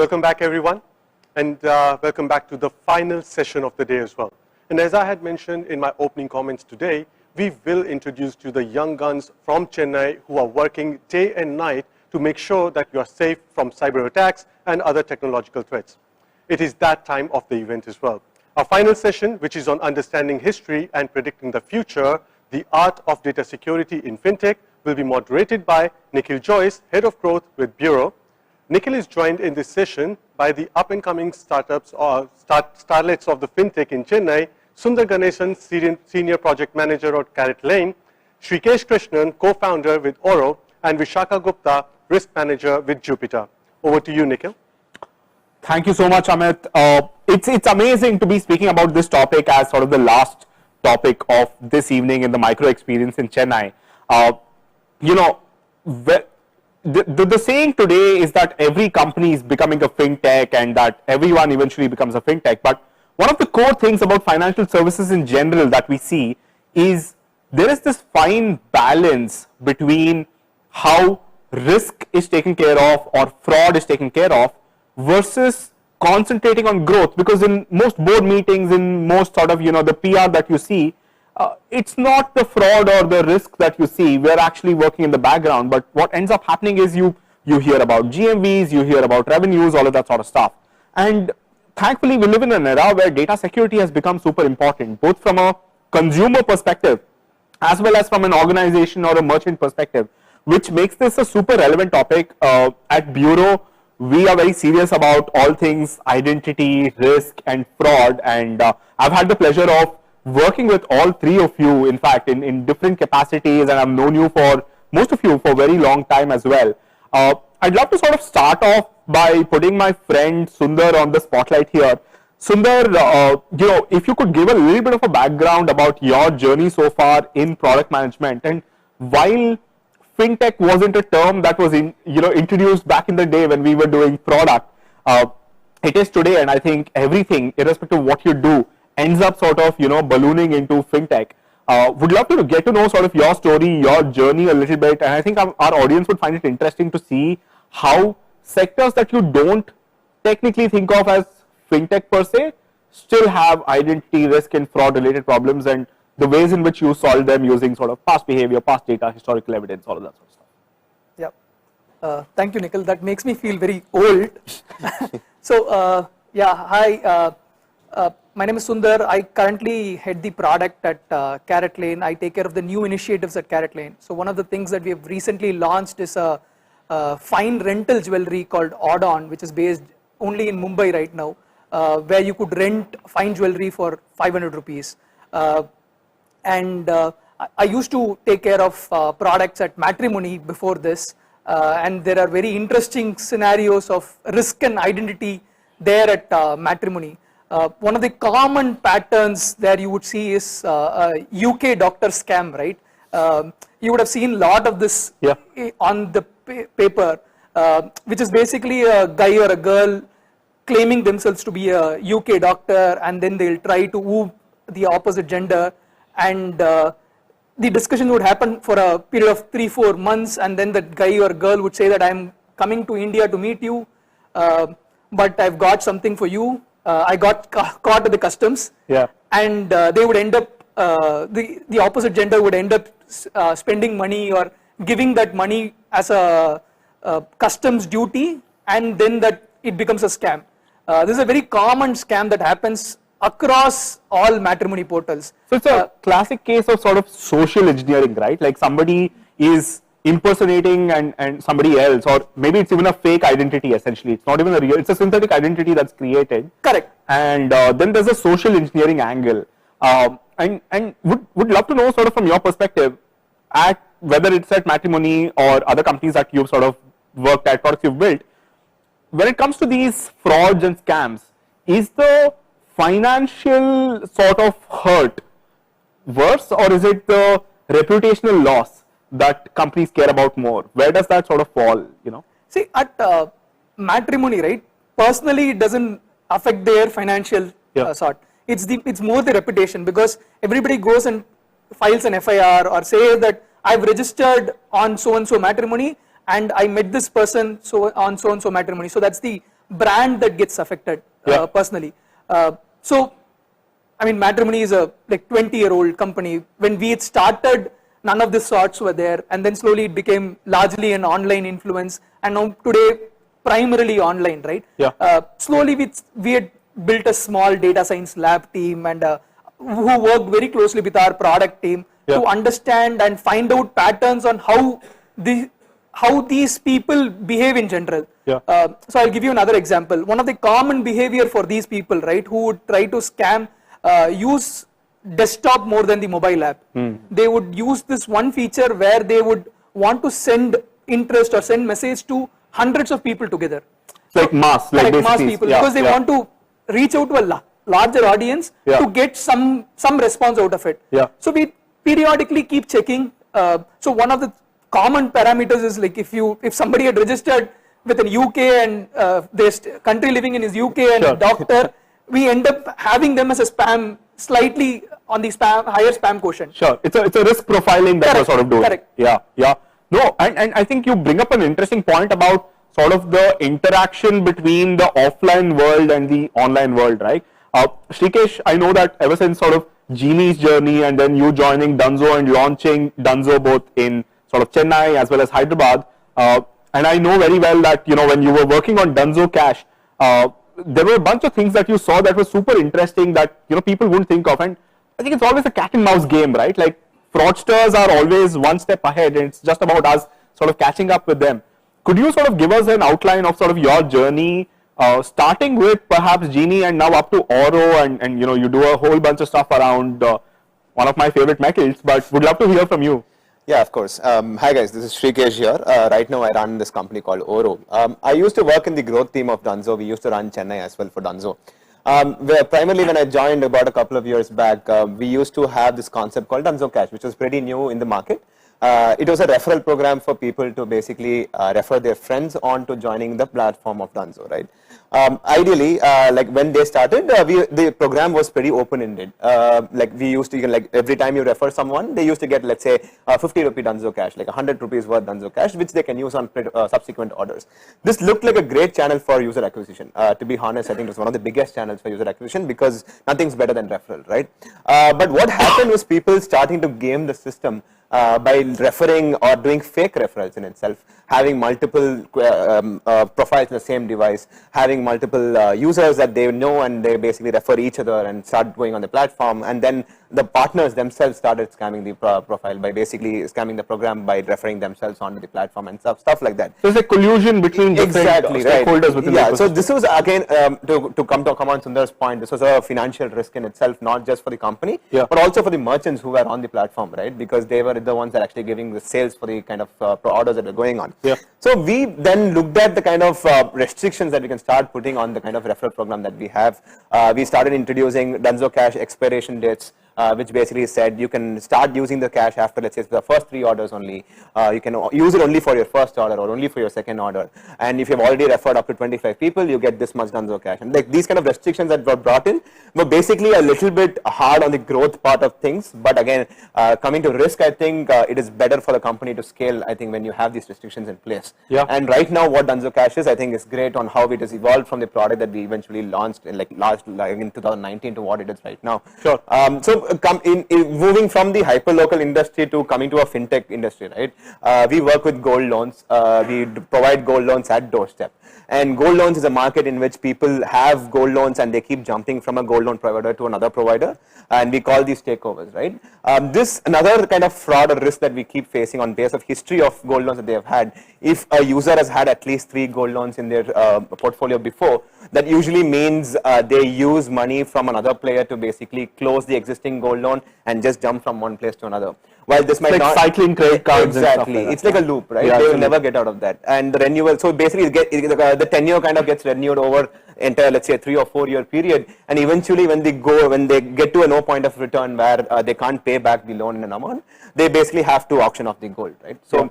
Welcome back, everyone, and welcome back to the final session of the day as well. And as I had mentioned in my opening comments today, we will introduce to the young guns from Chennai who are working day and night to make sure that you are safe from cyber attacks and other technological threats. It is that time of the event as well. Our final session, which is on understanding history and predicting the future, the art of data security in FinTech, will be moderated by Nikhil Jois, Head of Growth with Bureau. Nikhil is joined in this session by the up-and-coming startups or starlets of the FinTech in Chennai, Sundar Ganesan, Senior Project Manager at CaratLane, Sreekesh Krishnan, Co-founder with Oro, and Vishakha Gupta, Risk Manager with Jupiter. Over to you, Nikhil. Thank you so much, Amit. It's amazing to be speaking about this topic as sort of the last topic of this evening in the micro experience in Chennai. The saying today is that every company is becoming a FinTech and that everyone eventually becomes a FinTech. But one of the core things about financial services in general that we see is there is this fine balance between how risk is taken care of or fraud is taken care of versus concentrating on growth, because in most board meetings, in most sort of the PR that you see, it's not the fraud or the risk that you see. We're actually working in the background, but what ends up happening is you hear about GMVs, you hear about revenues, all of that sort of stuff. And thankfully we live in an era where data security has become super important, both from a consumer perspective as well as from an organization or a merchant perspective, which makes this a super relevant topic. At Bureau, we are very serious about all things identity, risk and fraud, and I've had the pleasure of working with all three of you, in fact, in different capacities, and I've known you most of you for a very long time as well. I'd love to sort of start off by putting my friend Sundar on the spotlight here. Sundar, if you could give a little bit of a background about your journey so far in product management, and while FinTech wasn't a term that was introduced back in the day when we were doing product, it is today, and I think everything, irrespective of what you do, ends up sort of ballooning into FinTech. Would love to get to know sort of your story, your journey a little bit, and I think our audience would find it interesting to see how sectors that you don't technically think of as FinTech per se still have identity, risk and fraud related problems, and the ways in which you solve them using sort of past behavior, past data, historical evidence, all of that sort of stuff. Yeah. Thank you, Nikhil. That makes me feel very old. So, hi. My name is Sundar. I currently head the product at CaratLane. I take care of the new initiatives at CaratLane. So one of the things that we have recently launched is a fine rental jewelry called Odd-On, which is based only in Mumbai right now, where you could rent fine jewelry for 500 rupees. And I used to take care of products at Matrimony before this, and there are very interesting scenarios of risk and identity there at Matrimony. One of the common patterns there you would see is UK doctor scam, right? You would have seen a lot of this on the paper, which is basically a guy or a girl claiming themselves to be a UK doctor, and then they'll try to woo the opposite gender, and the discussion would happen for a period of 3-4 months, and then the guy or girl would say that I'm coming to India to meet you, but I've got something for you. I got caught at the customs, and they would end up, the opposite gender would end up spending money or giving that money as a customs duty, and then that it becomes a scam. This is a very common scam that happens across all matrimony portals. So it's a classic case of sort of social engineering, right? Like somebody is impersonating and somebody else, or maybe it's even a fake identity essentially. It's not even a real, it's a synthetic identity that's created. Correct. And then there's a social engineering angle. And would love to know sort of from your perspective, at whether it's at Matrimony or other companies that you've sort of worked at, products you've built, when it comes to these frauds and scams, is the financial sort of hurt worse, or is it the reputational loss that companies care about more? Where does that sort of fall, See, at Matrimony, right, personally it doesn't affect their financial sort. It's more the reputation, because everybody goes and files an FIR or say that I've registered on so and so Matrimony and I met this person on so and so Matrimony. So that's the brand that gets affected personally. So, I mean, matrimony is a like 20-year-old company. When we had started, none of the sorts were there, and then slowly it became largely an online influence, and now today primarily online, right? Slowly we had built a small data science lab team, and who worked very closely with our product team to understand and find out patterns on how these people behave in general. So I'll give you another example. One of the common behavior for these people, right, who would try to scam, use desktop more than the mobile app. They would use this one feature where they would want to send interest or send message to hundreds of people together. Like mass, like mass people, because they want to reach out to a larger audience to get some response out of it. So we periodically keep checking. So one of the common parameters is like if somebody had registered with an UK and this country living in is UK and a doctor, we end up having them as a spam, slightly on the higher spam quotient. It's a risk profiling that we're sort of doing. No, and I think you bring up an interesting point about sort of the interaction between the offline world and the online world, right? Sreekesh, I know that ever since sort of Genie's journey and then you joining Dunzo and launching Dunzo both in sort of Chennai as well as Hyderabad, and I know very well that, you know, when you were working on Dunzo Cash, there were a bunch of things that you saw that were super interesting that, you know, people wouldn't think of, and I think it's always a cat and mouse game, right? Like fraudsters are always one step ahead, and it's just about us sort of catching up with them. Could you sort of give us an outline of sort of your journey, starting with perhaps Genie and now up to Oro, and you know, you do a whole bunch of stuff around one of my favorite metals, but would love to hear from you. Yeah, of course. Hi guys, this is Sreekesh here. Right now I run this company called Oro. I used to work in the growth team of Dunzo. We used to run Chennai as well for Dunzo. Primarily when I joined about a couple of years back, we used to have this concept called Dunzo Cash, which was pretty new in the market. It was a referral program for people to basically refer their friends on to joining the platform of Dunzo, right? Ideally, like when they started, the program was pretty open-ended. Like we used to, like every time you refer someone, they used to get, let's say, 50 rupee Dunzo Cash, like 100 rupees worth Dunzo Cash, which they can use on subsequent orders. This looked like a great channel for user acquisition. To be honest, I think it was one of the biggest channels for user acquisition because nothing's better than referral, right? But what happened was people starting to game the system by referring or doing fake referrals in itself, having multiple profiles in the same device, having multiple users that they know and they basically refer each other and start going on the platform, and then the partners themselves started scamming the profile by basically scamming the program by referring themselves onto the platform and stuff like that. So it's a collusion between different stakeholders within the ecosystem. So this was again to come on Sundar's point, this was a financial risk in itself, not just for the company, but also for the merchants who were on the platform, right? Because they were the ones that actually giving the sales for the kind of orders that were going on. So we then looked at the kind of restrictions that we can start putting on the kind of referral program that we have. We started introducing Dunzo Cash expiration dates, which basically said you can start using the cash after, let's say, the first 3 orders only. You can use it only for your first order or only for your second order. And if you've already referred up to 25 people, you get this much Dunzo Cash. And like these kind of restrictions that were brought in were basically a little bit hard on the growth part of things. But again, coming to risk, I think it is better for the company to scale, I think, when you have these restrictions in place. And right now, what Dunzo Cash is, I think, is great on how it has evolved from the product that we eventually launched in in 2019 to what it is right now. So moving from the hyperlocal industry to coming to a fintech industry, right? We work with gold loans. We provide gold loans at doorstep. And gold loans is a market in which people have gold loans and they keep jumping from a gold loan provider to another provider, and we call these takeovers, right? This another kind of fraud or risk that we keep facing on base of history of gold loans that they have had. If a user has had at least 3 gold loans in their portfolio before, that usually means they use money from another player to basically close the existing gold loan and just jump from one place to another. While this might not cycling credit cards, exactly, and it's like a loop, right? They will never get out of that. And the renewal, so basically the tenure kind of gets renewed over entire, let's say, 3 or 4 year period, and eventually when they get to a no point of return where they can't pay back the loan in an amount, they basically have to auction off the gold, right? So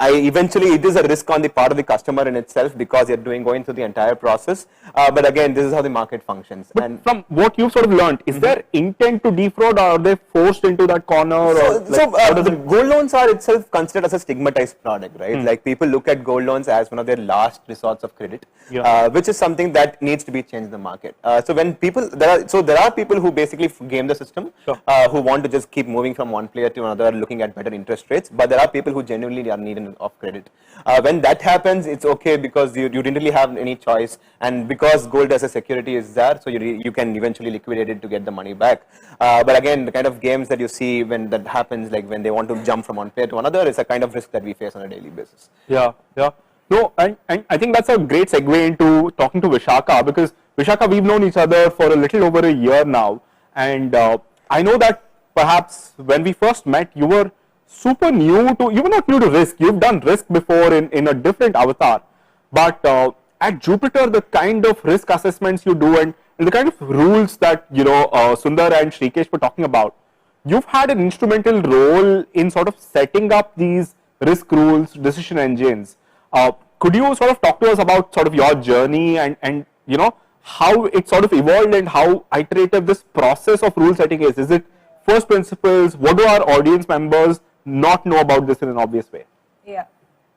eventually it is a risk on the part of the customer in itself because you're going through the entire process. But again, this is how the market functions. But and from what you've sort of learned, is there intent to defraud, or are they forced into that corner? The gold loans are itself considered as a stigmatized product, right? Like people look at gold loans as one of their last resorts of credit, which is something that needs to be changed in the market. So when people, there are people who basically game the system, who want to just keep moving from one player to another, looking at better interest rates. But there are people who genuinely are needing of credit. When that happens, it's okay because you didn't really have any choice, and because gold as a security is there, so you can eventually liquidate it to get the money back. But again, the kind of games that you see when that happens, like when they want to jump from one player to another, is a kind of risk that we face on a daily basis. Yeah. No, and I think that's a great segue into talking to Vishakha, because Vishakha, we've known each other for a little over a year now, and I know that perhaps when we first met, you were super new to, you were not new to risk, you've done risk before in a different avatar, but at Jupiter, the kind of risk assessments you do and the kind of rules that, Sundar and Sreekesh were talking about, you've had an instrumental role in sort of setting up these risk rules, decision engines. Could you sort of talk to us about sort of your journey and how it sort of evolved and how iterative this process of rule setting is? Is it first principles? What do our audience members not know about this in an obvious way? Yeah,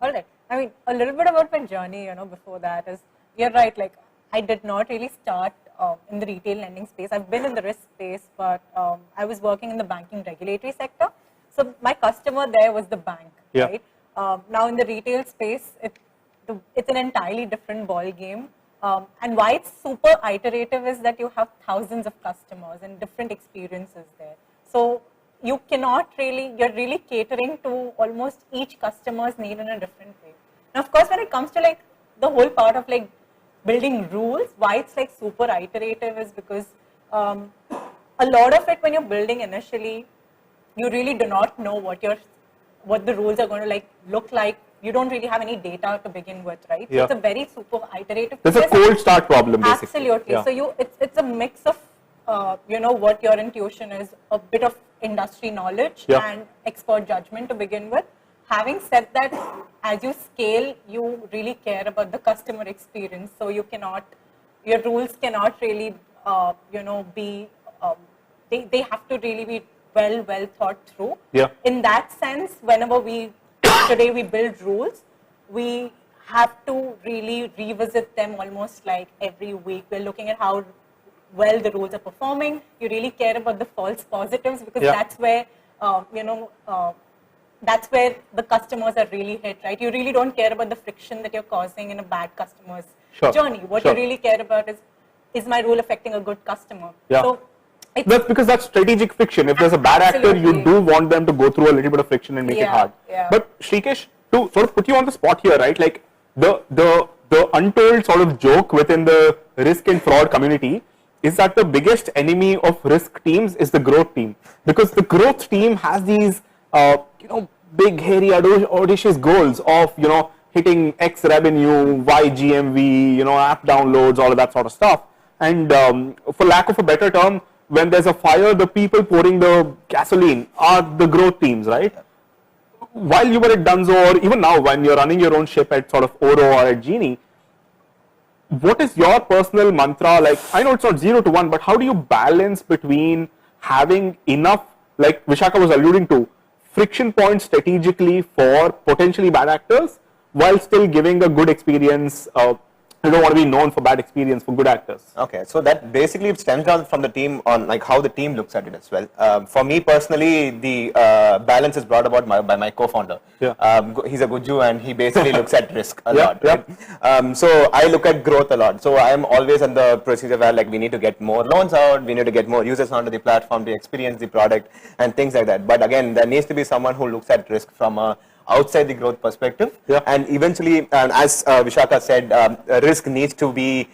all right. I mean, a little bit about my journey, before that is, you're right, like I did not really start in the retail lending space. I've been in the risk space, but I was working in the banking regulatory sector. So my customer there was the bank, right? Now in the retail space, it's an entirely different ball game. And why it's super iterative is that you have thousands of customers and different experiences there. So you cannot really, you're really catering to almost each customer's need in a different way. Now, of course, when it comes to like the whole part of like building rules, why it's like super iterative is because a lot of it when you're building initially, you really do not know what the rules are going to like look like. You don't really have any data to begin with, right? So it's a very super iterative. There's a cold start problem, basically. Absolutely. Yeah. So it's a mix of what your intuition is, a bit of industry knowledge and expert judgment to begin with. Having said that, as you scale, you really care about the customer experience. So your rules cannot really, be, they have to really be well thought through. In that sense, whenever today we build rules, we have to really revisit them almost like every week. We're looking at how well the rules are performing. You really care about the false positives because that's where, that's where the customers are really hit, right? You really don't care about the friction that you're causing in a bad customer's journey. What you really care about is my rule affecting a good customer? So that's because that's strategic friction. If there's a bad actor, you do want them to go through a little bit of friction and make it hard. But Sreekesh, to sort of put you on the spot here, right? Like the untold sort of joke within the risk and fraud community is that the biggest enemy of risk teams is the growth team, because the growth team has these big, hairy, audacious goals of hitting X revenue, Y GMV, app downloads, all of that sort of stuff. And for lack of a better term, when there's a fire, the people pouring the gasoline are the growth teams, right? While you were at Dunzo, or even now when you're running your own ship at sort of Oro or at Genie, what is your personal mantra? Like, I know it's not 0 to 1, but how do you balance between having enough, like Vishakha was alluding to, friction points strategically for potentially bad actors while still giving a good experience? You don't want to be known for bad experience for good actors. Okay, so that basically stems down from the team on like how the team looks at it as well. For me personally, the balance is brought about by my co-founder. He's a Guju and he basically looks at risk a lot. Right? So I look at growth a lot. So I am always on the procedure where like we need to get more loans out, we need to get more users onto the platform to experience the product and things like that. But again, there needs to be someone who looks at risk from a outside the growth perspective, and eventually, as Vishakha said, risk needs to be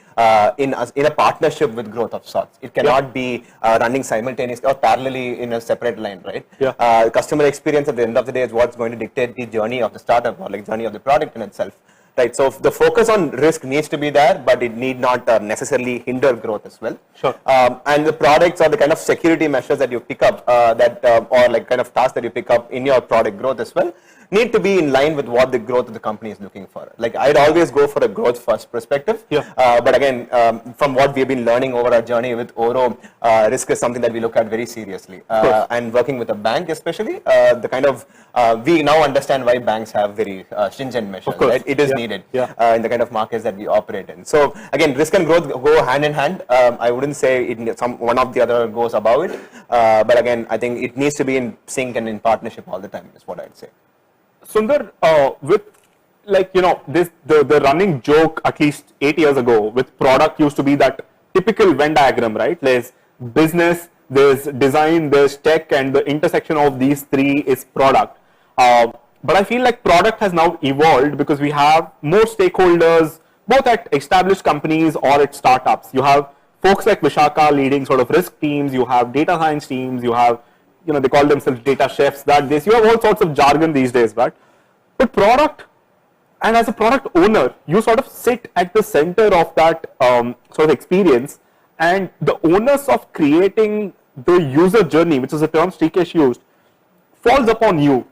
in a partnership with growth of sorts. It cannot be running simultaneously or parallelly in a separate line, right? Customer experience at the end of the day is what's going to dictate the journey of the startup or like journey of the product in itself. right? So the focus on risk needs to be there, but it need not necessarily hinder growth as well. Sure. And the products or the kind of security measures that you pick up or like kind of tasks that you pick up in your product growth as well need to be in line with what the growth of the company is looking for. Like I'd always go for a growth first perspective. Yeah. But again, from what we've been learning over our journey with Oro, risk is something that we look at very seriously. And working with a bank especially, the kind of, we now understand why banks have very stringent measures, right? It is needed in the kind of markets that we operate in. So again, risk and growth go hand in hand. I wouldn't say one of the other goes above it. But again, I think it needs to be in sync and in partnership all the time is what I'd say. Sundar, with like, the running joke at least 8 years ago with product used to be that typical Venn diagram, right? There's business, there's design, there's tech, and the intersection of these three is product. But I feel like product has now evolved because we have more stakeholders, both at established companies or at startups. You have folks like Vishakha leading sort of risk teams, you have data science teams, you have, they call themselves data chefs, you have all sorts of jargon these days, but product, and as a product owner, you sort of sit at the center of that sort of experience, and the onus of creating the user journey, which is a term Sreekesh used, falls upon you,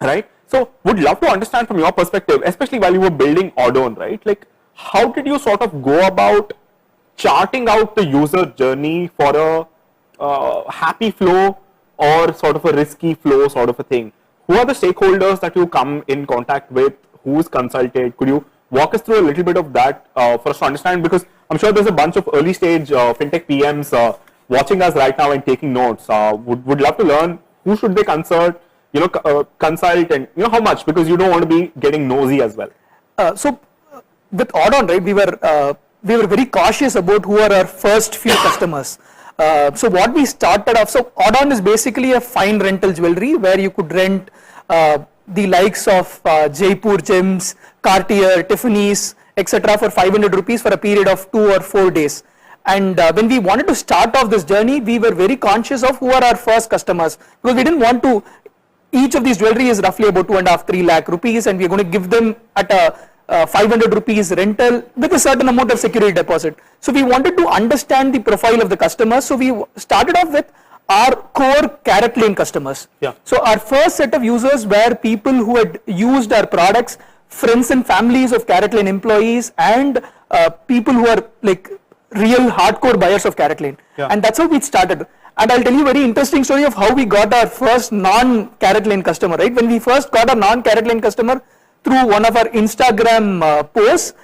right? So would love to understand from your perspective, especially while you were building Odon, right? Like how did you sort of go about charting out the user journey for a happy flow or sort of a risky flow sort of a thing? Who are the stakeholders that you come in contact with? Who's consulted? Could you walk us through a little bit of that for us to understand? Because I'm sure there's a bunch of early stage FinTech PMs watching us right now and taking notes. Would love to learn who should they consult, consult, and how much, because you don't want to be getting nosy as well. So with Odon, right, we were very cautious about who are our first few customers. So what we started off, so Odon is basically a fine rental jewelry where you could rent the likes of Jaipur Gems, Cartier, Tiffany's, etc. for 500 rupees for a period of 2 or 4 days. And when we wanted to start off this journey, we were very conscious of who are our first customers, because we didn't want to, each of these jewelry is roughly about 2.5-3 lakh rupees, and we're going to give them at a 500 rupees rental with a certain amount of security deposit. So we wanted to understand the profile of the customers. So we started off with our core CaratLane customers. Yeah. So our first set of users were people who had used our products, friends and families of CaratLane employees, and people who are like real hardcore buyers of CaratLane. Yeah. And that's how we started. And I'll tell you a very interesting story of how we got our first non-CaratLane customer, right? When we first got a non-CaratLane customer, through one of our Instagram posts,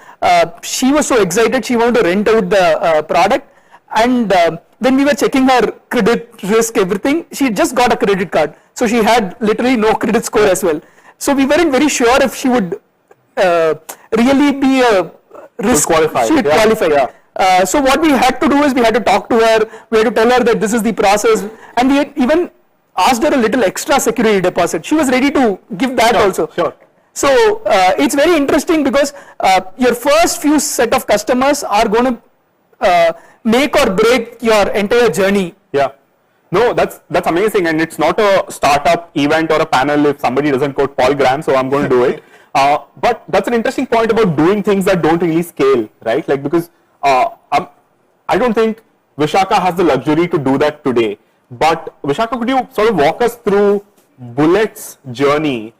she was so excited, she wanted to rent out the product, and when we were checking her credit risk, everything, she just got a credit card, so she had literally no credit score as well. So we weren't very sure if she would really be a risk qualified. She would qualify. Yeah. So what we had to do is we had to talk to her, we had to tell her that this is the process, and we had even asked her a little extra security deposit. She was ready to give that also. Sure. So it's very interesting because your first few set of customers are going to make or break your entire journey. Yeah. No, that's amazing, and it's not a startup event or a panel if somebody doesn't quote Paul Graham, so I'm going to do it. But that's an interesting point about doing things that don't really scale, right? Like, because I don't think Vishakha has the luxury to do that today. But Vishakha, could you sort of walk us through Bullet's journey?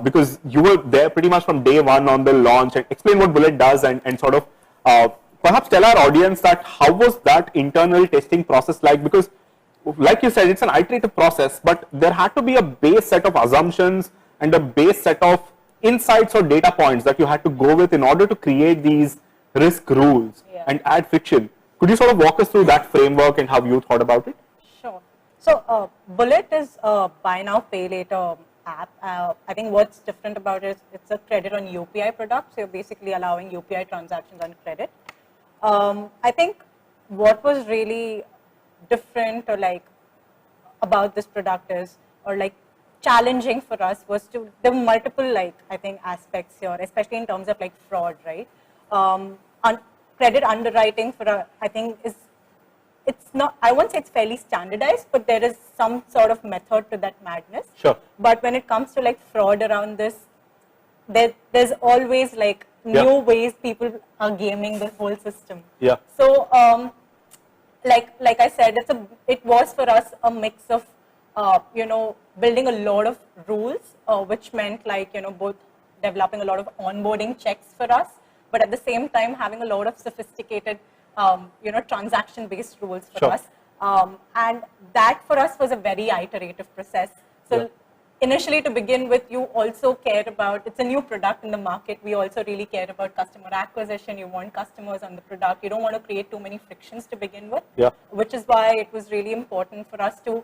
Because you were there pretty much from day one on the launch, and explain what Bullet does, and sort of perhaps tell our audience that how was that internal testing process like, because like you said, it's an iterative process, but there had to be a base set of assumptions and a base set of insights or data points that you had to go with in order to create these risk rules and add friction. Could you sort of walk us through that framework and how you thought about it? Sure. So Bullet is a buy now, pay later app. I think what's different about it is it's a credit on UPI product. So you're basically allowing UPI transactions on credit. I think what was really different or like about this product is, or like challenging for us, was to the multiple I think aspects here, especially in terms of like fraud, right? Credit underwriting for I think it's not, I won't say it's fairly standardized, but there is some sort of method to that madness. Sure. But when it comes to like fraud around this, there's always like new ways people are gaming the whole system. Yeah. So like I said, it was for us a mix of building a lot of rules, which meant like both developing a lot of onboarding checks for us, but at the same time having a lot of sophisticated transaction-based rules for us. And that for us was a very iterative process. So initially, to begin with, you also care about, it's a new product in the market. We also really care about customer acquisition. You want customers on the product. You don't want to create too many frictions to begin with, which is why it was really important for us to,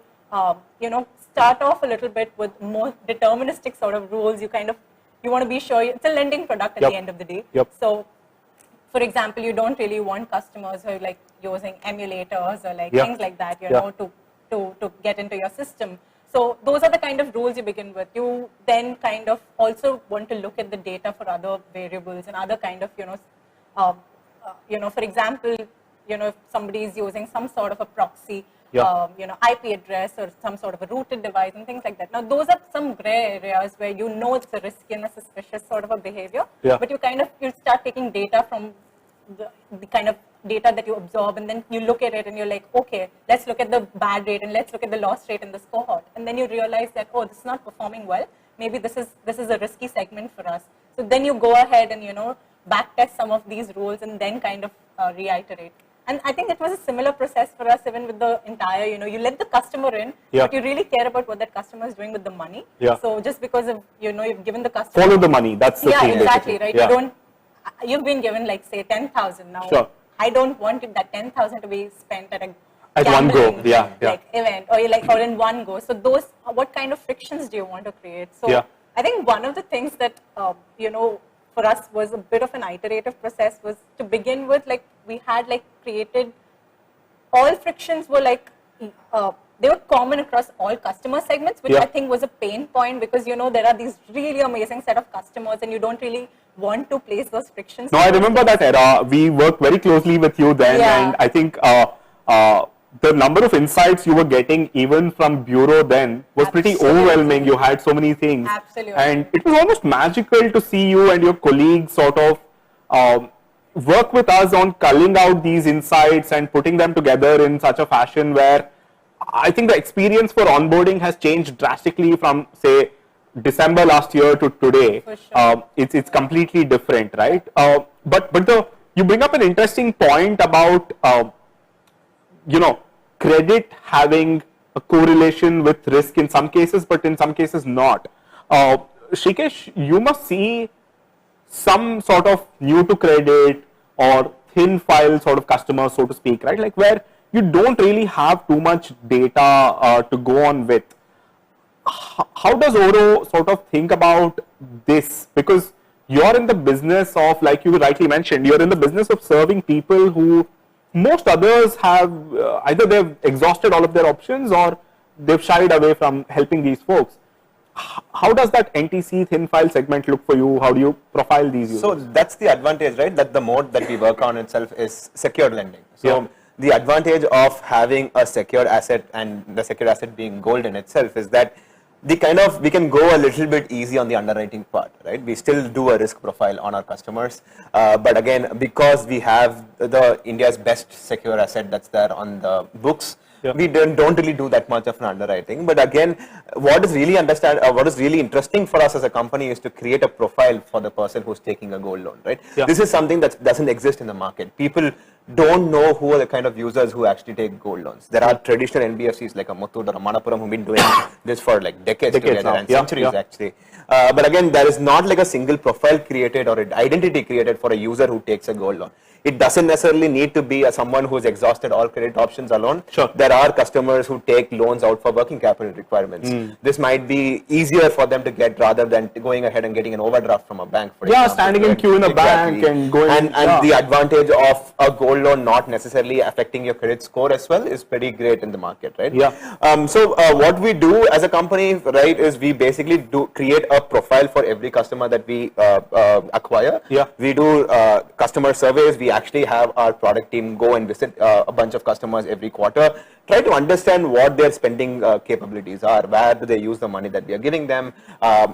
start off a little bit with more deterministic sort of rules. You want to be sure it's a lending product at the end of the day. So, for example, you don't really want customers who are like using emulators or like things like that, to get into your system. So those are the kind of rules you begin with. You then kind of also want to look at the data for other variables and other kind of, for example, if somebody is using some sort of a proxy, IP address or some sort of a rooted device and things like that. Now, those are some gray areas where it's a risky and a suspicious sort of a behavior, but you start taking data from the kind of data that you absorb, and then you look at it and you're like, okay, let's look at the bad rate and let's look at the loss rate in this cohort, and then you realize that, oh, this is not performing well, maybe this is a risky segment for us. So then you go ahead and back test some of these rules and then kind of reiterate. And I think it was a similar process for us even with the entire, you let the customer in, but you really care about what that customer is doing with the money. So just because of, you've given the customer, follow the money, that's the thing. Exactly, right? You've been given like say 10,000 now. I don't want that 10,000 to be spent at one go, like event or in one go. So those, what kind of frictions do you want to create? So I think one of the things that for us was a bit of an iterative process was to begin with, like we had like created, all frictions were like they were common across all customer segments, which I think was a pain point because there are these really amazing set of customers and you don't really want to place those frictions. No, I remember that era. We worked very closely with you then, and I think the number of insights you were getting even from bureau then was pretty overwhelming. You had so many things. Absolutely. And it was almost magical to see you and your colleagues sort of work with us on culling out these insights and putting them together in such a fashion where I think the experience for onboarding has changed drastically from, say, December last year to today. For sure. It's completely different, right? But you bring up an interesting point about credit having a correlation with risk in some cases, but in some cases not. Sreekesh, you must see some sort of new to credit or thin file sort of customer, so to speak, right? Like where you don't really have too much data to go on with. How does Oro sort of think about this? Because you're in the business of, like you rightly mentioned, you're in the business of serving people who most others have either they've exhausted all of their options or they've shied away from helping these folks. How does that NTC thin file segment look for you? How do you profile these users? So that's the advantage, right? That the mode that we work on itself is secured lending. So the advantage of having a secured asset and the secured asset being gold in itself is that we can go a little bit easy on the underwriting part, right? We still do a risk profile on our customers, but again, because we have the India's best secure asset that's there on the books, we don't really do that much of an underwriting. But again, what is really interesting for us as a company is to create a profile for the person who's taking a gold loan, right? This is something that doesn't exist in the market. People don't know who are the kind of users who actually take gold loans. There are traditional NBFCs like a Muthoot or a Manappuram who've been doing this for like decades together and centuries actually. But again, there is not like a single profile created or an identity created for a user who takes a gold loan. It doesn't necessarily need to be someone who's exhausted all credit options alone. There are customers who take loans out for working capital requirements. This might be easier for them to get rather than going ahead and getting an overdraft from a bank. For example, standing in queue in a bank and going. And the advantage of a gold loan not necessarily affecting your credit score as well is pretty great in the market, right? So what we do as a company, right, is we basically create a profile for every customer that we acquire. We do customer surveys. We actually have our product team go and visit a bunch of customers every quarter. try to understand what their spending capabilities are, where do they use the money that we are giving them,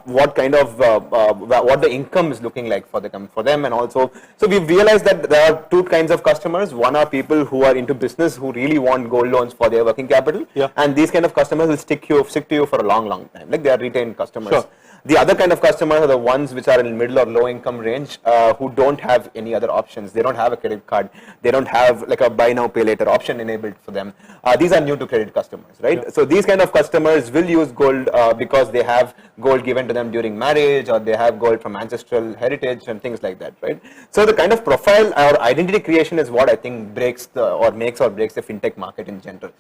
what kind of what the income is looking like for them, and also, so we've realized that there are two kinds of customers. One are people who are into business who really want gold loans for their working capital, and these kind of customers will stick to you for a long time, like they are retained customers. Sure. The other kind of customers are the ones which are in middle or low income range, who don't have any other options. They don't have a credit card. They don't have like a buy now pay later option enabled for them. These are new to credit customers, right? Yeah. So these kind of customers will use gold because they have gold given to them during marriage, or they have gold from ancestral heritage and things like that, right? So the kind of profile or identity creation is what I think makes or breaks the fintech market in general.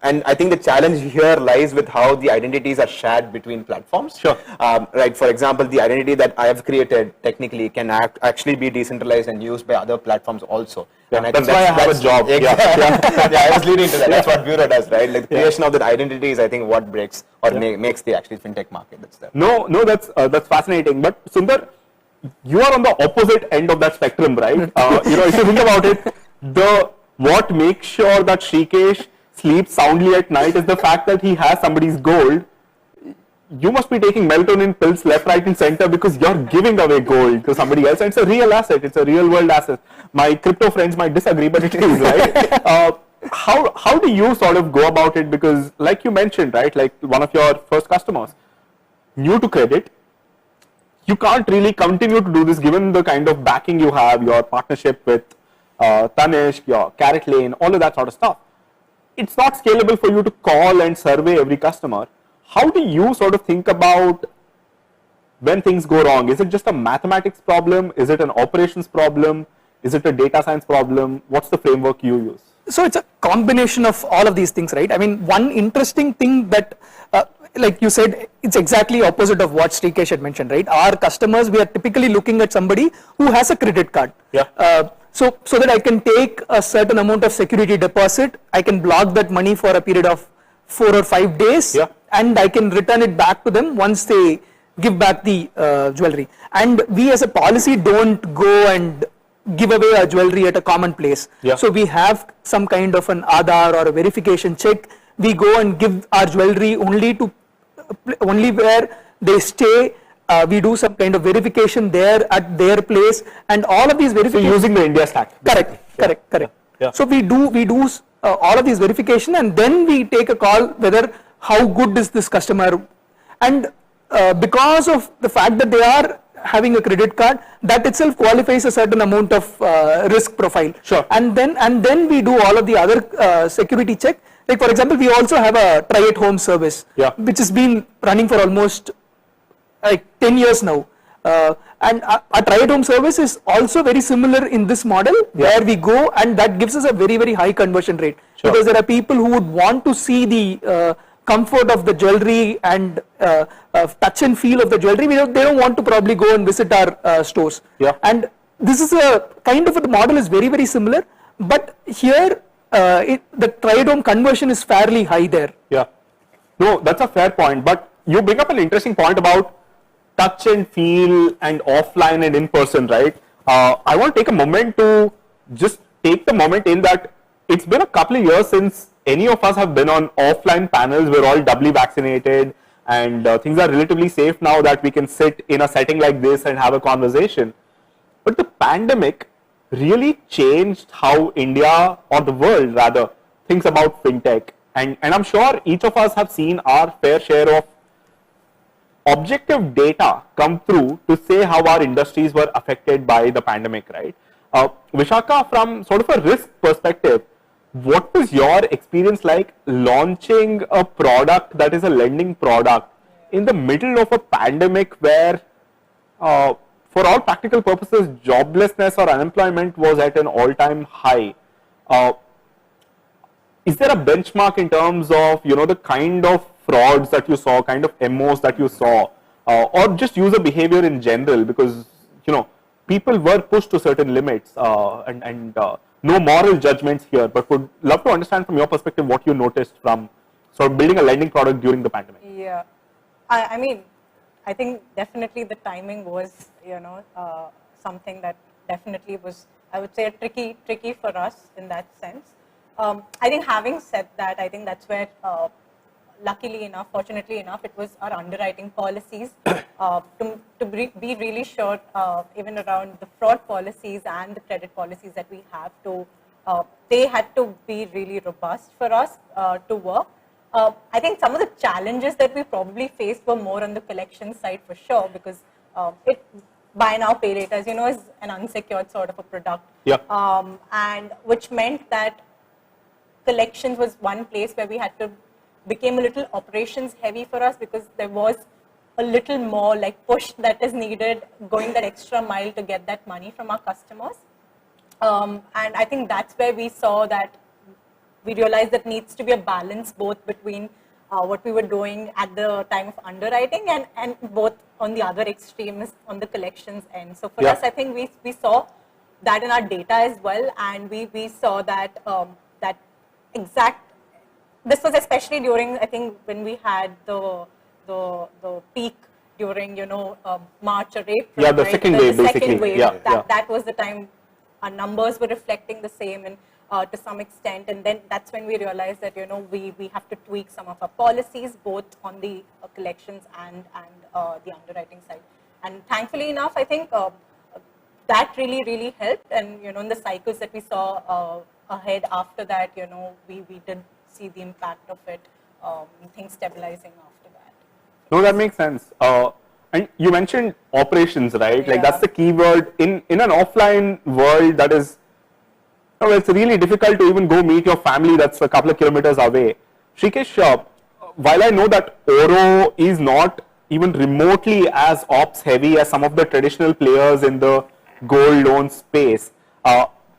And I think the challenge here lies with how the identities are shared between platforms. Sure. Right. For example, the identity that I have created technically can actually be decentralized and used by other platforms also. Yeah, and I that's think why I have a job. Yeah, I was leading to that. That's what Bureau does, right? Like the creation of that identity is, I think, what breaks or makes the actual fintech market that's there. No, that's fascinating. But Sundar, you are on the opposite end of that spectrum, right? If you think about it, what makes sure that Sreekesh sleeps soundly at night is the fact that he has somebody's gold. You must be taking melatonin pills left, right, and center because you're giving away gold to somebody else, and it's a real asset. It's a real world asset. My crypto friends might disagree, but it is, right? How do you sort of go about it? Because, like you mentioned, right, like one of your first customers, new to credit, you can't really continue to do this given the kind of backing you have, your partnership with Tanishq, your CaratLane, all of that sort of stuff. It's not scalable for you to call and survey every customer. How do you sort of think about when things go wrong? Is it just a mathematics problem? Is it an operations problem? Is it a data science problem? What's the framework you use? So it's a combination of all of these things, right? I mean, one interesting thing that, like you said, it's exactly opposite of what Sreekesh had mentioned, right? Our customers, we are typically looking at somebody who has a credit card. Yeah. So that I can take a certain amount of security deposit, I can block that money for a period of 4 or 5 days, and I can return it back to them once they give back the jewelry. And we as a policy don't go and give away our jewelry at a common place. Yeah. So we have some kind of an Aadhaar or a verification check. We go and give our jewelry only where they stay. We do some kind of verification there at their place, and all of these verifications. So using the India stack. Correct. Yeah. So we do all of these verification, and then we take a call whether how good is this customer, and because of the fact that they are having a credit card, that itself qualifies a certain amount of risk profile. Sure. And then we do all of the other security check. Like for example, we also have a try at home service, which has been running for almost like 10 years now. And our try at home service is also very similar in this model, where we go, and that gives us a very, very high conversion rate. Sure. Because there are people who would want to see the comfort of the jewelry and touch and feel of the jewelry. They don't want to probably go and visit our stores. Yeah. And this is a kind of the model is very, very similar, but here the try at home conversion is fairly high there. Yeah. No, that's a fair point, but you bring up an interesting point about touch and feel and offline and in person, right? I want to take a moment to just take the moment in that it's been a couple of years since any of us have been on offline panels. We're all doubly vaccinated, and things are relatively safe now that we can sit in a setting like this and have a conversation. But the pandemic really changed how India, or the world rather, thinks about fintech. And I'm sure each of us have seen our fair share of objective data come through to say how our industries were affected by the pandemic, right? Vishakha, from sort of a risk perspective, what was your experience like launching a product that is a lending product in the middle of a pandemic where, for all practical purposes, joblessness or unemployment was at an all-time high? Is there a benchmark in terms of, the kind of frauds that you saw, kind of MOs that you saw, or just user behavior in general? Because, people were pushed to certain limits, and no moral judgments here, but would love to understand from your perspective what you noticed from sort of building a lending product during the pandemic. Yeah, I mean, I think definitely the timing was, something that definitely was, I would say, tricky for us in that sense. I think having said that, I think that's where, luckily enough, fortunately enough, it was our underwriting policies to be really sure, even around the fraud policies and the credit policies that we have to, they had to be really robust for us to work. I think some of the challenges that we probably faced were more on the collection side for sure, because it buy now, pay later, as you know, is an unsecured sort of a product. Yeah. And which meant that collections was one place where we had to became a little operations heavy for us, because there was a little more like push that is needed, going that extra mile to get that money from our customers. And I think that's where we saw that we realized that needs to be a balance both between what we were doing at the time of underwriting and both on the other extremes on the collections end. So for us, I think we saw that in our data as well, and we saw that that exact. This was especially during, I think, when we had the peak during, you know, March or April. Yeah, the right? second wave, the basically. Second wave, Yeah, that was the time our numbers were reflecting the same, and to some extent, and then that's when we realized that, you know, we have to tweak some of our policies both on the collections and the underwriting side. And thankfully enough, I think that really helped, and you know, in the cycles that we saw ahead after that, you know, we did see the impact of it, things stabilizing after that. No, that makes sense. And you mentioned operations, right? Like that's the key word in an offline world. That is, it's really difficult to even go meet your family that's a couple of kilometers away. Sreekesh, while I know that Oro is not even remotely as ops heavy as some of the traditional players in the gold loan space,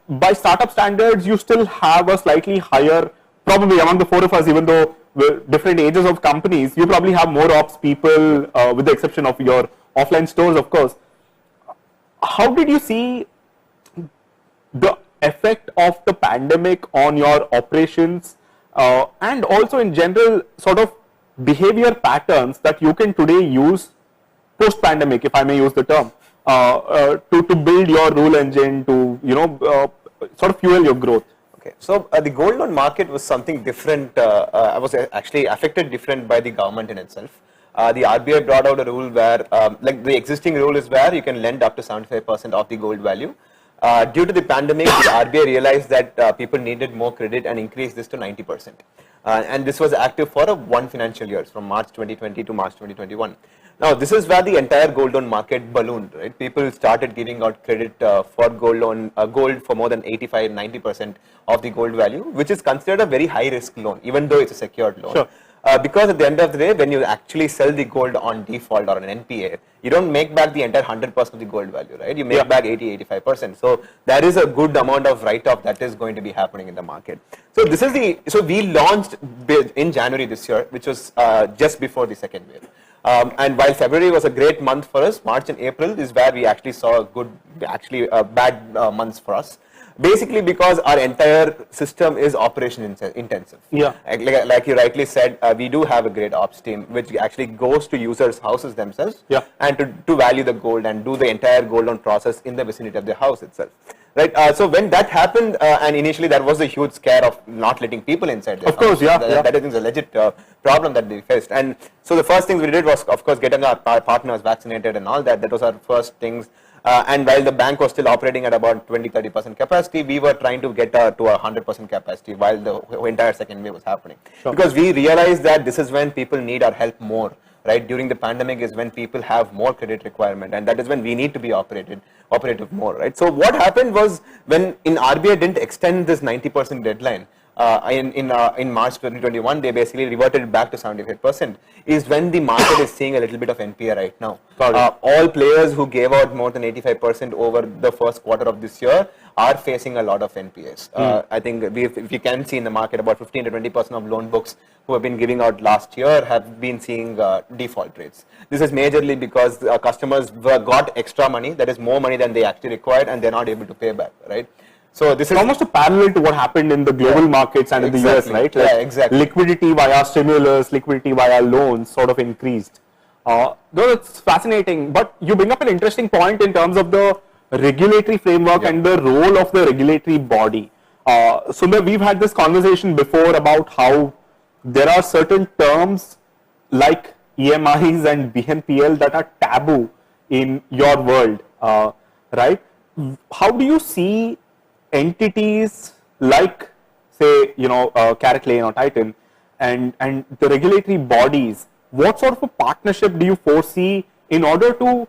by startup standards, you still have a slightly higher, probably among the four of us, even though we're different ages of companies, you probably have more ops people, with the exception of your offline stores, of course. How did you see the effect of the pandemic on your operations, and also in general sort of behavior patterns that you can today use post-pandemic, if I may use the term, to build your rule engine, to, you know, sort of fuel your growth? Okay, so the gold loan market was something different, was actually affected different by the government in itself. The RBI brought out a rule where, like the existing rule is where you can lend up to 75% of the gold value. Due to the pandemic, the RBI realized that people needed more credit and increased this to 90%. And this was active for one financial year, from March 2020 to March 2021. Now, this is where the entire gold loan market ballooned, right? People started giving out credit for gold loan, gold for more than 85-90% of the gold value, which is considered a very high risk loan, even though it's a secured loan. Sure. Because at the end of the day, when you actually sell the gold on default or an NPA, you don't make back the entire 100% of the gold value, right? You make back 80-85%. So there is a good amount of write-off that is going to be happening in the market. So this is so we launched in January this year, which was just before the second wave. And while February was a great month for us, March and April is where we actually saw bad months for us. Basically because our entire system is operation intensive. Yeah. Like you rightly said, we do have a great ops team which actually goes to users' houses themselves, and to value the gold and do the entire gold loan process in the vicinity of the house itself. Right. So when that happened, and initially there was a huge scare of not letting people inside their house. Of course, That is a legit problem that we faced. And so the first things we did was, of course, getting our partners vaccinated and all that. That was our first things. And while the bank was still operating at about 20-30% capacity, we were trying to get to 100% capacity while the entire second wave was happening. Sure. Because we realized that this is when people need our help more. Right, during the pandemic is when people have more credit requirement, and that is when we need to be operative more. Right. So what happened was, when RBI didn't extend this 90% deadline in March 2021, they basically reverted back to 75%. Is when the market is seeing a little bit of NPA right now. All players who gave out more than 85% over the first quarter of this year are facing a lot of NPAs. I think if you can see in the market, about 15-20% of loan books who have been giving out last year have been seeing default rates. This is majorly because customers got extra money, that is more money than they actually required, and they're not able to pay back, right? So this is almost a parallel to what happened in the global markets and in the US, right? Like exactly. Liquidity via stimulus, liquidity via loans sort of increased. Though it's fascinating, but you bring up an interesting point in terms of the regulatory framework and the role of the regulatory body. Sundar, we've had this conversation before about how there are certain terms like EMIs and BNPL that are taboo in your world, right? How do you see entities like, say, CaratLane or Titan and the regulatory bodies? What sort of a partnership do you foresee in order to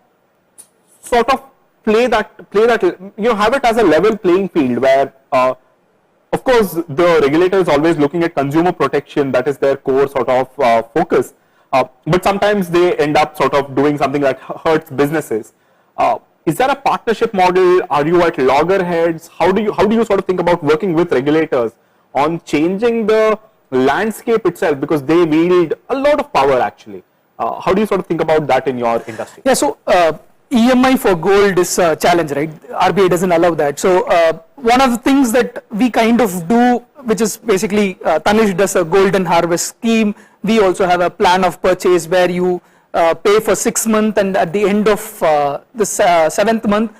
sort of play that, have it as a level playing field where, of course, the regulator is always looking at consumer protection, that is their core sort of focus, but sometimes they end up sort of doing something that hurts businesses. Is there a partnership model? Are you at loggerheads? How do you sort of think about working with regulators on changing the landscape itself, because they wield a lot of power actually? How do you sort of think about that in your industry? Yeah, so EMI for gold is a challenge, right? RBI doesn't allow that. So one of the things that we kind of do, which is basically Tanish does a golden harvest scheme. We also have a plan of purchase where you pay for 6 months, and at the end of the 7th month,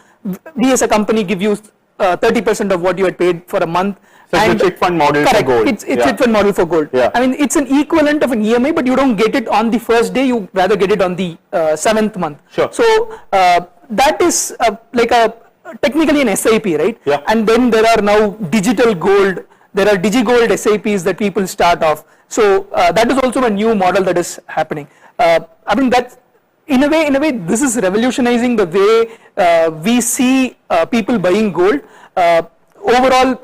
we as a company give you 30% of what you had paid for a month. So it's a chit fund model for gold. It's chit fund model for gold. Yeah. I mean, it's an equivalent of an EMI, but you don't get it on the first day. You rather get it on the 7th month. Sure. So that is like technically an SIP, right? Yeah. And then there are now digital gold. There are DigiGold SIPs that people start off. So that is also a new model that is happening. I mean, that's in a way, this is revolutionizing the way we see people buying gold. Overall,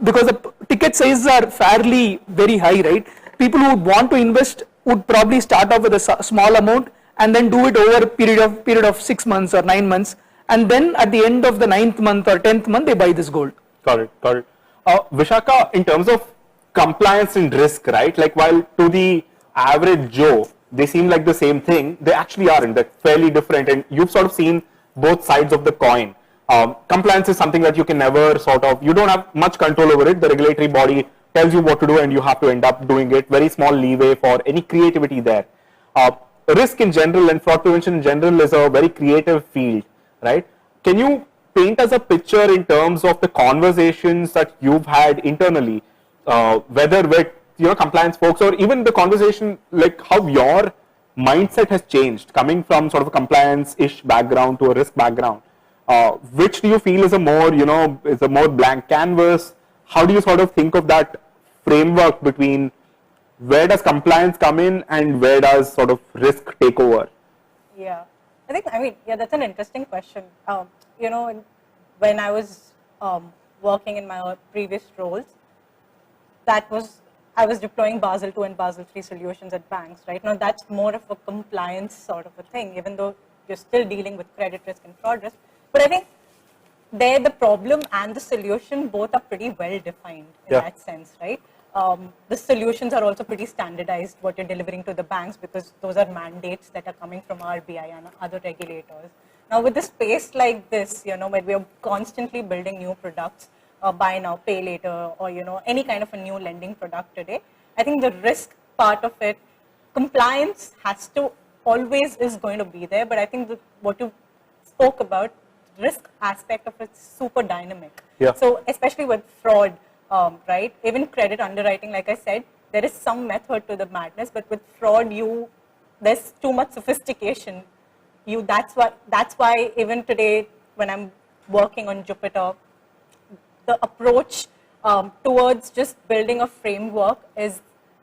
because the ticket sizes are fairly very high, right? People who would want to invest would probably start off with a small amount and then do it over a period of 6 months or 9 months, and then at the end of the 9th month or 10th month they buy this gold. Got it. Vishakha, in terms of compliance and risk, right? Like, while to the average Joe they seem like the same thing, they actually aren't. They're fairly different, and you've sort of seen both sides of the coin. Compliance is something that you can never you don't have much control over it. The regulatory body tells you what to do and you have to end up doing it. Very small leeway for any creativity there. Risk in general and fraud prevention in general is a very creative field, right? Can you paint us a picture in terms of the conversations that you've had internally, whether with compliance folks, or even the conversation like how your mindset has changed coming from sort of a compliance-ish background to a risk background? Which do you feel is a more blank canvas? How do you sort of think of that framework between where does compliance come in and where does sort of risk take over? Yeah, that's an interesting question. When I was working in my previous roles, I was deploying Basel II and Basel III solutions at banks, right? Now that's more of a compliance sort of a thing, even though you're still dealing with credit risk and fraud risk. But I think there the problem and the solution both are pretty well defined in that sense, right? The solutions are also pretty standardized, what you're delivering to the banks, because those are mandates that are coming from RBI and other regulators. Now with a space like this, where we are constantly building new products, buy now, pay later, or any kind of a new lending product today, I think the risk part of it, compliance always is going to be there, but I think what you spoke about, risk aspect of it's super dynamic. Yeah. So especially with fraud, right? Even credit underwriting, like I said, there is some method to the madness, but with fraud, there's too much sophistication. That's why even today, when I'm working on Jupiter, the approach towards just building a framework is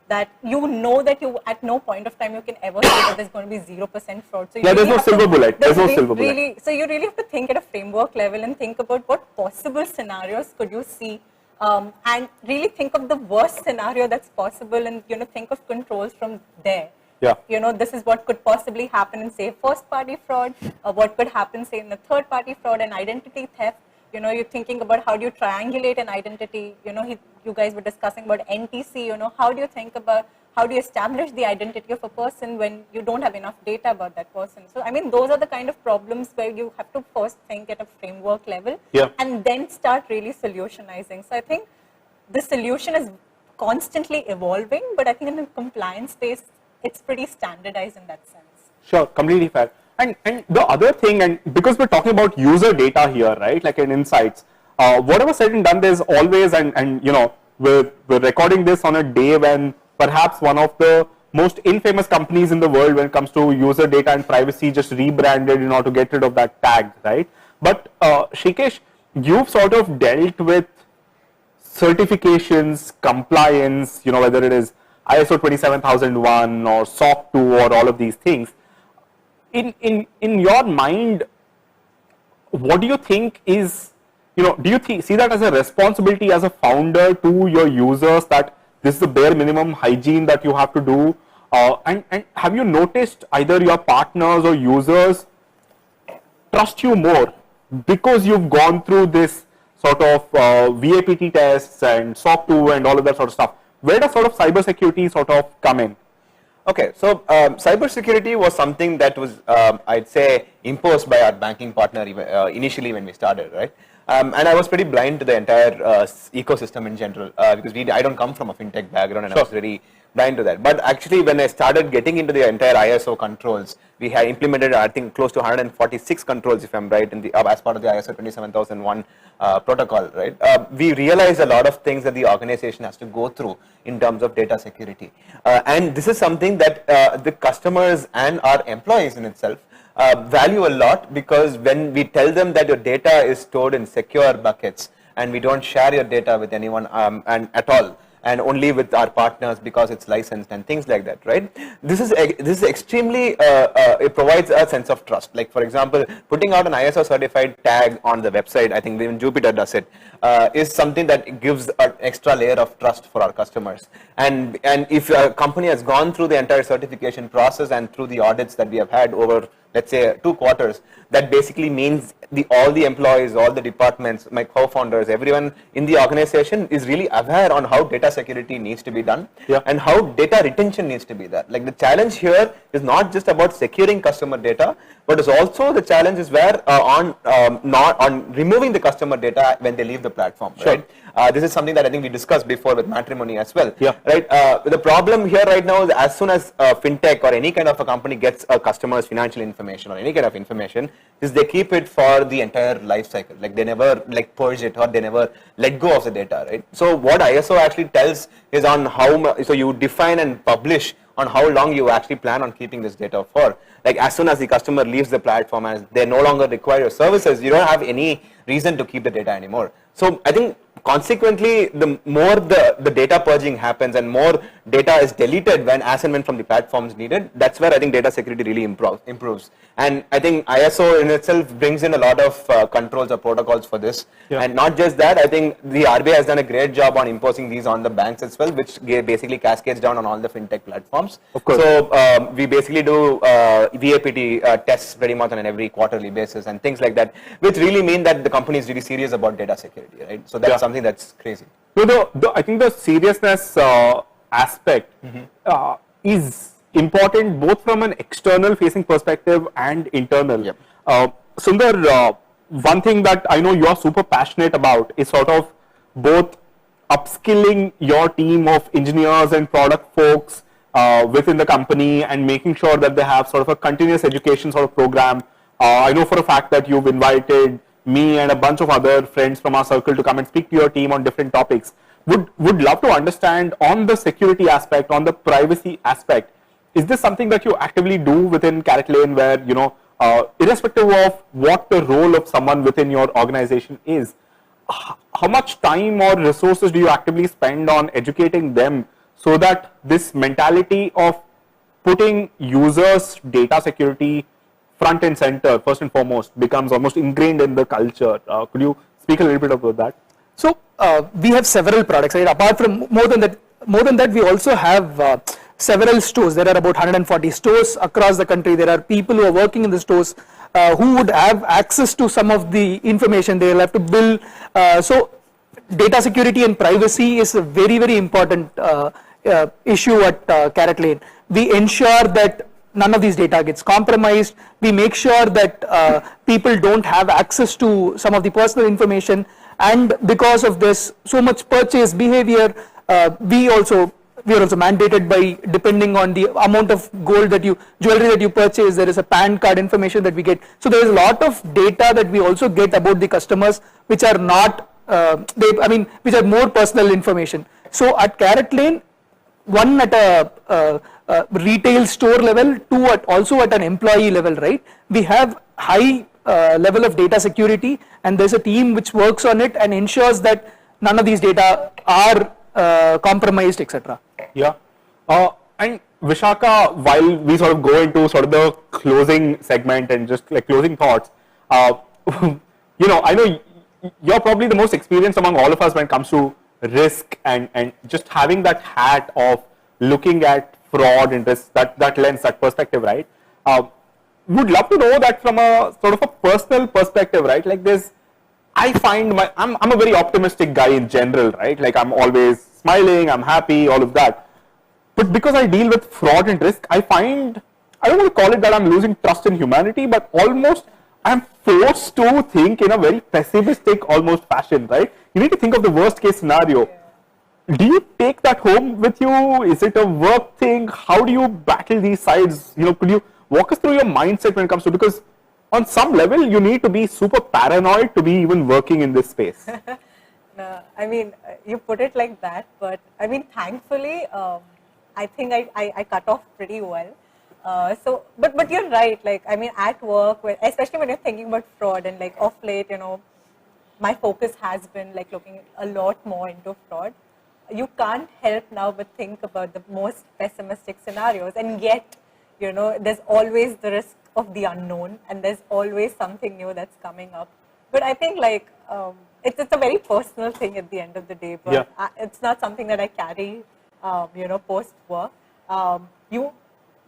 that that you at no point of time you can ever say that there's going to be 0% fraud. So there's no silver bullet. There's no silver bullet. So you really have to think at a framework level and think about what possible scenarios could you see, and really think of the worst scenario that's possible, and think of controls from there. Yeah. This is what could possibly happen in, say, first-party fraud, or what could happen, say, in the third-party fraud and identity theft. You're thinking about how do you triangulate an identity. You guys were discussing about NTC. How do you establish the identity of a person when you don't have enough data about that person? So, those are the kind of problems where you have to first think at a framework level, and then start really solutionizing. So, I think the solution is constantly evolving, but I think in the compliance space, it's pretty standardized in that sense. Sure, completely fair. And the other thing, and because we're talking about user data here, right, like in insights, whatever said and done, there's always, and you know, we're recording this on a day when perhaps one of the most infamous companies in the world when it comes to user data and privacy just rebranded in order to get rid of that tag, right? But Sreekesh, you've sort of dealt with certifications, compliance, you know, whether it is ISO 27001 or SOC 2 or all of these things. In your mind, what do you think is, you know, do you see that as a responsibility as a founder to your users, that this is the bare minimum hygiene that you have to do? And have you noticed either your partners or users trust you more because you've gone through this sort of VAPT tests and SOC 2 and all of that sort of stuff? Where does sort of cybersecurity sort of come in? Okay, so cybersecurity was something that was, I'd say, imposed by our banking partner initially when we started, right? And I was pretty blind to the entire ecosystem in general because I don't come from a fintech background, and I was really blind to that. But actually, when I started getting into the entire ISO controls, we had implemented, I think, close to 146 controls, if I'm right, in the as part of the ISO 27001 protocol, right? We realized a lot of things that the organization has to go through in terms of data security, and this is something that the customers and our employees in itself value a lot, because when we tell them that your data is stored in secure buckets and we don't share your data with anyone and at all, and only with our partners because it's licensed and things like that, right? This is extremely, it provides a sense of trust. Like, for example, putting out an ISO certified tag on the website, I think even Jupyter does it, is something that gives an extra layer of trust for our customers. And if a company has gone through the entire certification process and through the audits that we have had over, let's say, 2 quarters, that basically means all the employees, all the departments, my co-founders, everyone in the organization is really aware on how data security needs to be done, and how data retention needs to be done. Like, the challenge here is not just about securing customer data, but is also the challenge is where not on removing the customer data when they leave the platform, right? This is something that I think we discussed before with matrimony as well, right? The problem here right now is, as soon as fintech or any kind of a company gets a customer's financial information or any kind of information, is they keep it for the entire life cycle. Like, they never like purge it, or they never let go of the data, right? So what ISO actually tells is on how so you define and publish on how long you actually plan on keeping this data for. Like, as soon as the customer leaves the platform and they no longer require your services, you don't have any reason to keep the data anymore. So I think consequently, the more the data purging happens and more data is deleted as and when from the platforms needed, that's where I think data security really improves. And I think ISO in itself brings in a lot of controls or protocols for this. And not just that, I think the RBI has done a great job on imposing these on the banks as well, which basically cascades down on all the fintech platforms. Of course. So we basically do VAPT tests pretty much on an every quarterly basis and things like that, which really mean that the company is really serious about data security, right? So that's something that's crazy. So I think the seriousness aspect is important both from an external facing perspective and internal. Sundar, one thing that I know you are super passionate about is sort of both upskilling your team of engineers and product folks within the company and making sure that they have sort of a continuous education sort of program. I know for a fact that you've invited me and a bunch of other friends from our circle to come and speak to your team on different topics. Would love to understand on the security aspect, on the privacy aspect, is this something that you actively do within CaratLane, where, you know, irrespective of what the role of someone within your organization is, how much time or resources do you actively spend on educating them so that this mentality of putting users' data security front and center, first and foremost, becomes almost ingrained in the culture? Could you speak a little bit about that? So we have several products, right? Apart from more than that, we also have several stores. There are about 140 stores across the country. There are people who are working in the stores who would have access to some of the information. They will have to build. So data security and privacy is a very, very important issue at CaratLane. We ensure that none of these data gets compromised. We make sure that people don't have access to some of the personal information, and because of this so much purchase behavior, we are also mandated by, depending on the amount of jewelry that you purchase, there is a PAN card information that we get. So there is a lot of data that we also get about the customers which are not which are more personal information. So at CaratLane, one at a retail store level, two also at an employee level, right? We have high level of data security, and there's a team which works on it and ensures that none of these data are compromised, etc. Yeah. And Vishakha, while we sort of go into sort of the closing segment and just like closing thoughts, you know, I know you're probably the most experienced among all of us when it comes to risk and just having that hat of looking at fraud and risk, that lens, that perspective, right? Would love to know that from a sort of a personal perspective, right? Like I find I'm a very optimistic guy in general, right? Like I'm always smiling, I'm happy, all of that. But because I deal with fraud and risk, I find, I don't want to call it that I'm losing trust in humanity, but almost I'm forced to think in a very pessimistic almost fashion, right? You need to think of the worst case scenario. Do you take that home with you? Is it a work thing? How do you battle these sides? You know, could you walk us through your mindset when it comes to, because on some level you need to be super paranoid to be even working in this space. No, I mean, you put it like that, but I mean, thankfully, I think I cut off pretty well. But you're right. Like, I mean, at work, especially when you're thinking about fraud, and like of late, you know, my focus has been like looking a lot more into fraud. You can't help now but think about the most pessimistic scenarios, and yet, you know, there's always the risk of the unknown, and there's always something new that's coming up. But I think like it's a very personal thing at the end of the day, but it's not something that I carry, you know, post work.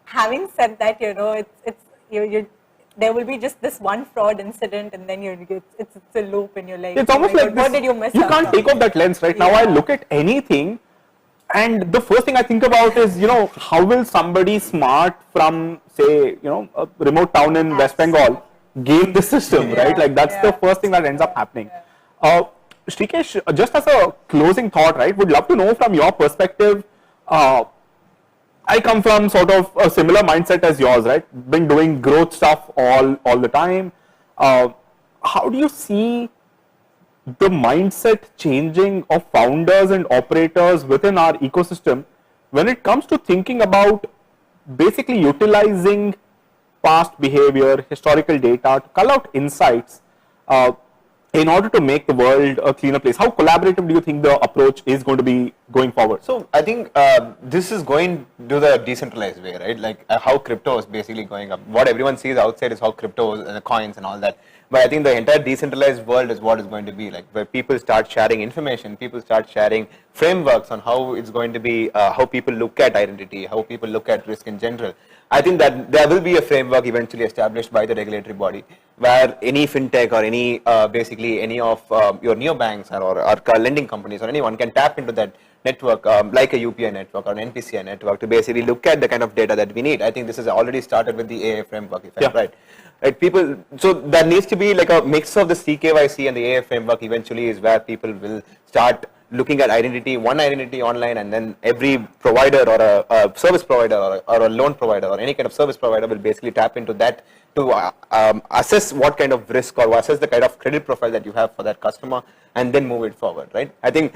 Having said that, you know, there will be just this one fraud incident, and then it's a loop, and you're like, it's almost like what did you miss? You can't take off that lens, right? Now I look at anything, and the first thing I think about is, you know, how will somebody smart from, say, you know, a remote town in West Bengal game the system, right? Like that's the first thing that ends up happening. Sreekesh, just as a closing thought, right, would love to know from your perspective. I come from sort of a similar mindset as yours, right? Been doing growth stuff all the time. How do you see the mindset changing of founders and operators within our ecosystem when it comes to thinking about basically utilizing past behavior, historical data to cull out insights in order to make the world a cleaner place? How collaborative do you think the approach is going to be going forward? So I think this is going to the decentralized way, right? Like how crypto is basically going up. What everyone sees outside is how crypto and the coins and all that. But I think the entire decentralized world is what is going to be like, where people start sharing information, people start sharing frameworks on how it's going to be, how people look at identity, how people look at risk in general. I think that there will be a framework eventually established by the regulatory body where any fintech or any basically any of your neobanks or lending companies or anyone can tap into that network like a UPI network or an NPCI network to basically look at the kind of data that we need. I think this has already started with the AA framework, if I'm right. Right, people. So there needs to be like a mix of the CKYC and the AA framework. Eventually, is where people will start looking at identity, one identity online, and then every provider or a service provider or a loan provider or any kind of service provider will basically tap into that to assess what kind of risk or assess the kind of credit profile that you have for that customer, and then move it forward, right? I think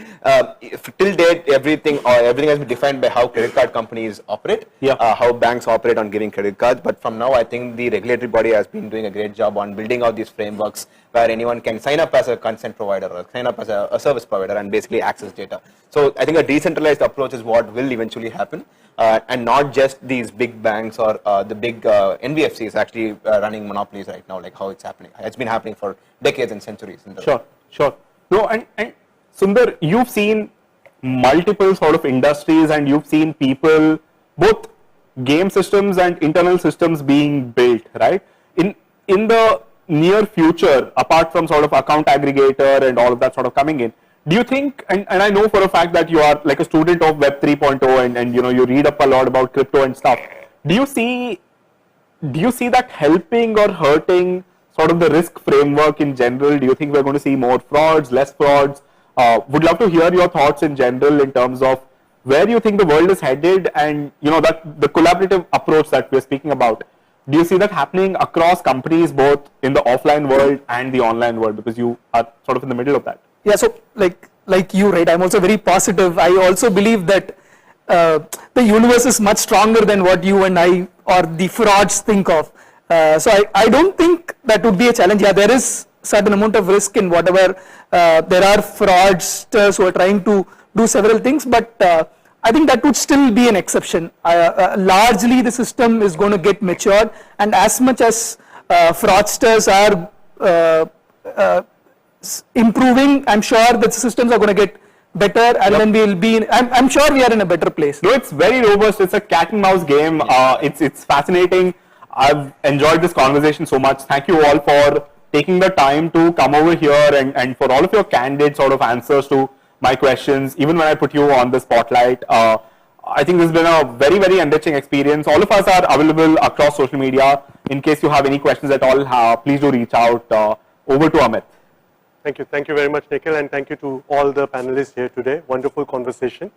till date, everything has been defined by how credit card companies operate, how banks operate on giving credit cards. But from now, I think the regulatory body has been doing a great job on building out these frameworks where anyone can sign up as a consent provider or sign up as a service provider and basically access data. So I think a decentralized approach is what will eventually happen. And not just these big banks or the big NBFCs actually running monopolies right now, like how it's happening. It's been happening for decades and centuries. Sure. No, and Sundar, you've seen multiple sort of industries, and you've seen people, both game systems and internal systems being built, right? In the near future, apart from sort of account aggregator and all of that sort of coming in, do you think, and I know for a fact that you are like a student of Web 3.0 and you know, you read up a lot about crypto and stuff. Do you see that helping or hurting sort of the risk framework in general? Do you think we're going to see more frauds, less frauds? Would love to hear your thoughts in general in terms of where you think the world is headed, and you know, that the collaborative approach that we're speaking about. Do you see that happening across companies, both in the offline world and the online world, because you are sort of in the middle of that? Yeah, so like you, right? I'm also very positive. I also believe that the universe is much stronger than what you and I or the frauds think of. So I don't think that would be a challenge. Yeah, there is certain amount of risk in whatever. There are fraudsters who are trying to do several things, but I think that would still be an exception. Largely, the system is going to get matured, and as much as fraudsters are improving, I'm sure that the systems are going to get better, and then we'll be I'm sure we are in a better place. No, it's very robust. It's a cat and mouse game. It's fascinating. I've enjoyed this conversation so much. Thank you all for taking the time to come over here and for all of your candid sort of answers to my questions, even when I put you on the spotlight. I think this has been a very, very enriching experience. All of us are available across social media. In case you have any questions at all, please do reach out. Over to Amit. Thank you. Thank you very much, Nikhil, and thank you to all the panelists here today. Wonderful conversation.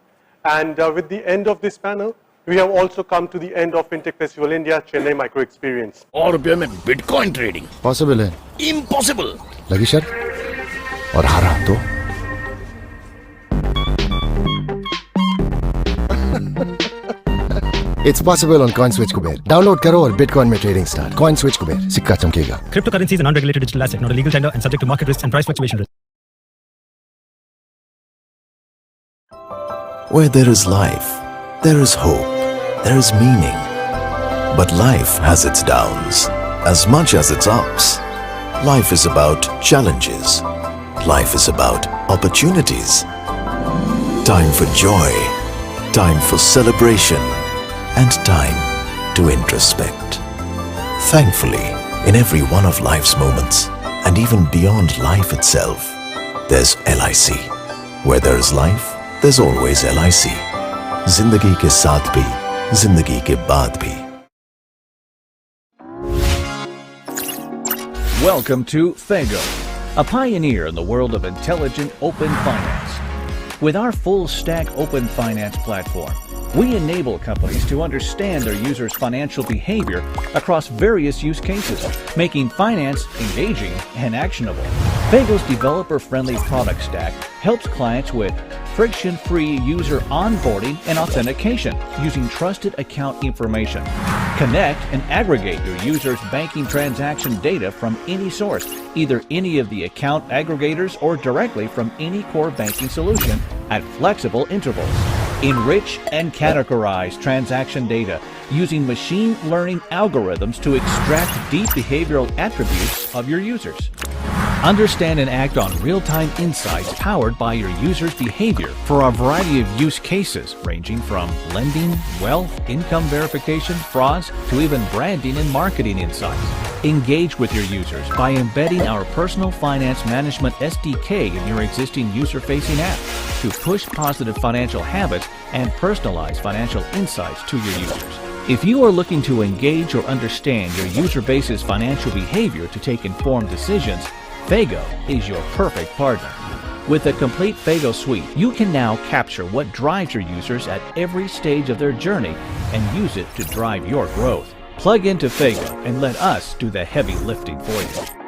And with the end of this panel, we have also come to the end of FinTech Festival India Chennai Micro Experience. ₹100 में bitcoin trading possible है impossible लगी शर्त और हारा तो It's possible on CoinSwitch Kuber. Download करो और bitcoin में ट्रेडिंग स्टार्ट. CoinSwitch Kuber, सिक्का चमकेगा. Cryptocurrency is an unregulated digital asset, not a legal tender and subject to market risks and price fluctuation risks. Where there is life, there is hope, there is meaning. But life has its downs as much as its ups. Life is about challenges. Life is about opportunities. Time for joy, time for celebration, and time to introspect. Thankfully, in every one of life's moments, and even beyond life itself, there's LIC. Where there is life, there's always LIC. Zindagi ke saath bhi, zindagi ke baad bhi. Welcome to Fago, a pioneer in the world of intelligent open finance. With our full stack open finance platform, we enable companies to understand their users' financial behavior across various use cases, making finance engaging and actionable. Fago's developer-friendly product stack helps clients with friction-free user onboarding and authentication using trusted account information. Connect and aggregate your users' banking transaction data from any source, either any of the account aggregators or directly from any core banking solution at flexible intervals. Enrich and categorize transaction data using machine learning algorithms to extract deep behavioral attributes of your users. Understand and act on real-time insights powered by your users' behavior for a variety of use cases ranging from lending, wealth, income verification, frauds, to even branding and marketing insights. Engage with your users by embedding our personal finance management SDK in your existing user-facing app to push positive financial habits and personalize financial insights to your users. If you are looking to engage or understand your user base's financial behavior to take informed decisions, Fago is your perfect partner. With a complete Fago suite, you can now capture what drives your users at every stage of their journey and use it to drive your growth. Plug into Fago and let us do the heavy lifting for you.